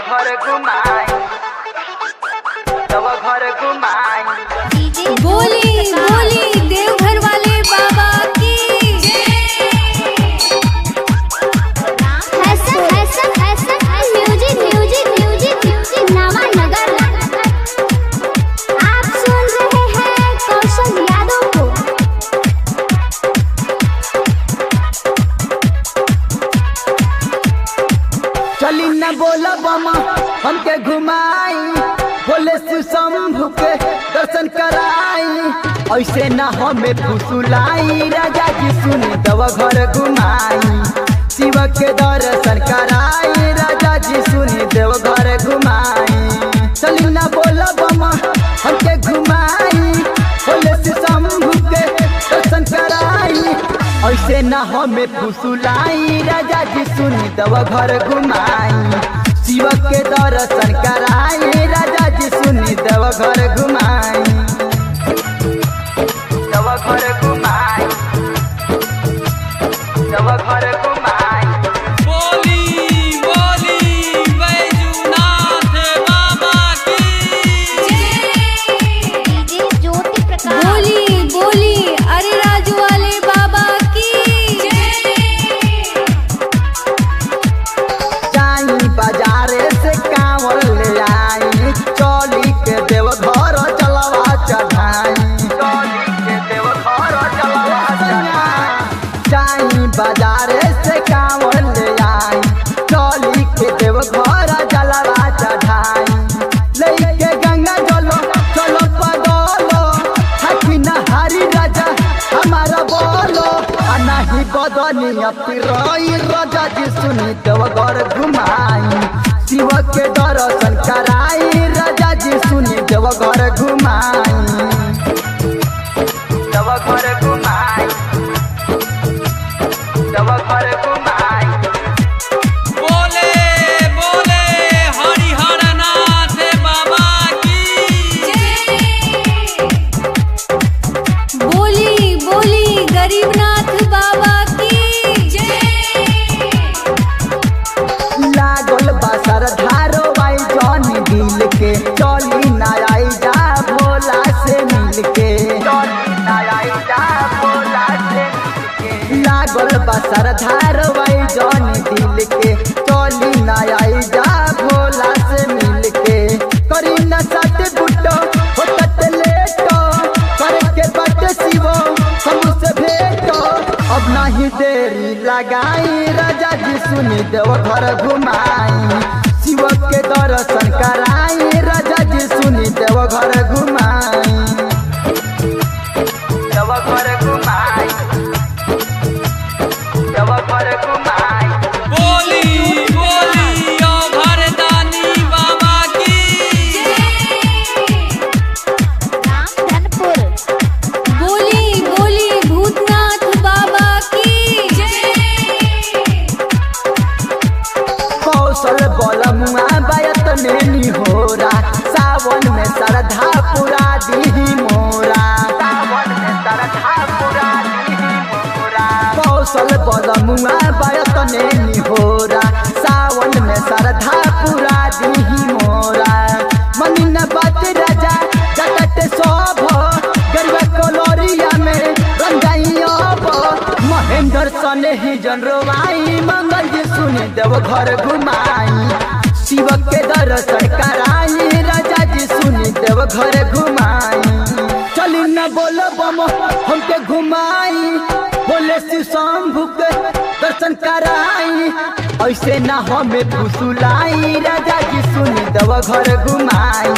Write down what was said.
घर घुमाई, तब घर घुमाई। बोली बोली देवघर वाले बाबा की। Music music music music Nawanagar. आप सुन रहे हैं कौशल यादव को। चली न बोला बमा हमके घुमाई, बोले शंभु के दर्शन कराई। ऐसे न हमें फुसुलाई, राजा जी सुनी तब घर घुमाई। शिव के दर्शन कराई, राजा जी सुनी देव घर घुमाई। चली न बोला बमा हमके घुमाई, बोले शंभु के दर्शन कराई। ऐसे न हमें फुसुलाई, राजा जी सुनी तब घर घुमाई। शिव के दर्शन कराई, राजा जी सुनी तब घर घुमाई। तब घर घुमाई, तब घर घुमाई। बोली बोली बैजूनाथ बाबा की। ज्योति प्रकाश। बोली बोली अरे राजू वाले बाबा की। जाई बाजारे से कांवर ले आई, चौली के देव घर चलवा चढ़ाई। चौली के देव घर चलवा चढ़ाई। जाई बाजारे से कांवर ले आई, चौली के देव घर चलवा चढ़ाई। लेके गंगा जलो चलो पगलो, हकी नहारी राजा हमारा बोलो। नहीं बदनी अपनी राजा जी सुनी तब घर घुमाई। शिव के दर्शन कराई, राजा जी सुनी तब घर घुमाई। तब घर घुमाई, तब घर घुमाई। बोले बोले हरिहरनाथ बाबा की। बोली बोली गरीबनाथ बाबा की। लागल बसर धारो बाई जानी दिल के, चली ना आई जा भोला से मिल के। चली ना आई जा भोला से मिल के। लागल बसर धारो बाई जानी दिल के, चली ना आई जा भोला से मिल के। करी न सट बुटो हो तट लेटो, करके बट शिवो हमसे भेटो। अब नहीं देरी लगाई, राजा जी सुनी देव घर घुमाई। शिव के दर्शन कराई, राजा जी सुनी देव घर घुमाई। देव घर घुमाई, देव घर घुमाई। बोली बोली घरदानी बाबा की। बोली बोली भूतनाथ बाबा की। कौशल बलमुआ बायत में निहोरा, सावन में श्रद्धा पुरा दी मोरा। सावन में श्रद्धा पुरा दी मोरा। कौशल बलमुआ बायत में निहोरा, सावन में श्रद्धा पुरा दी मोरा। मनी न बात राजा जगत शोभ, गरबा कलोरिया में रंगाई अब। महेंद्र सने ही जनरवाई, मंगल जी सुनी देव घर घुमाई। शिव के दर्शन कराई, राजा जी सुनी देव घर घुमाई। चली न बोलो बम हमके घुमाई, बोले शिव शंभु के दर्शन कराई। ऐसे न हमें फुसुलाई, राजा जी सुनी देव घर घुमाई।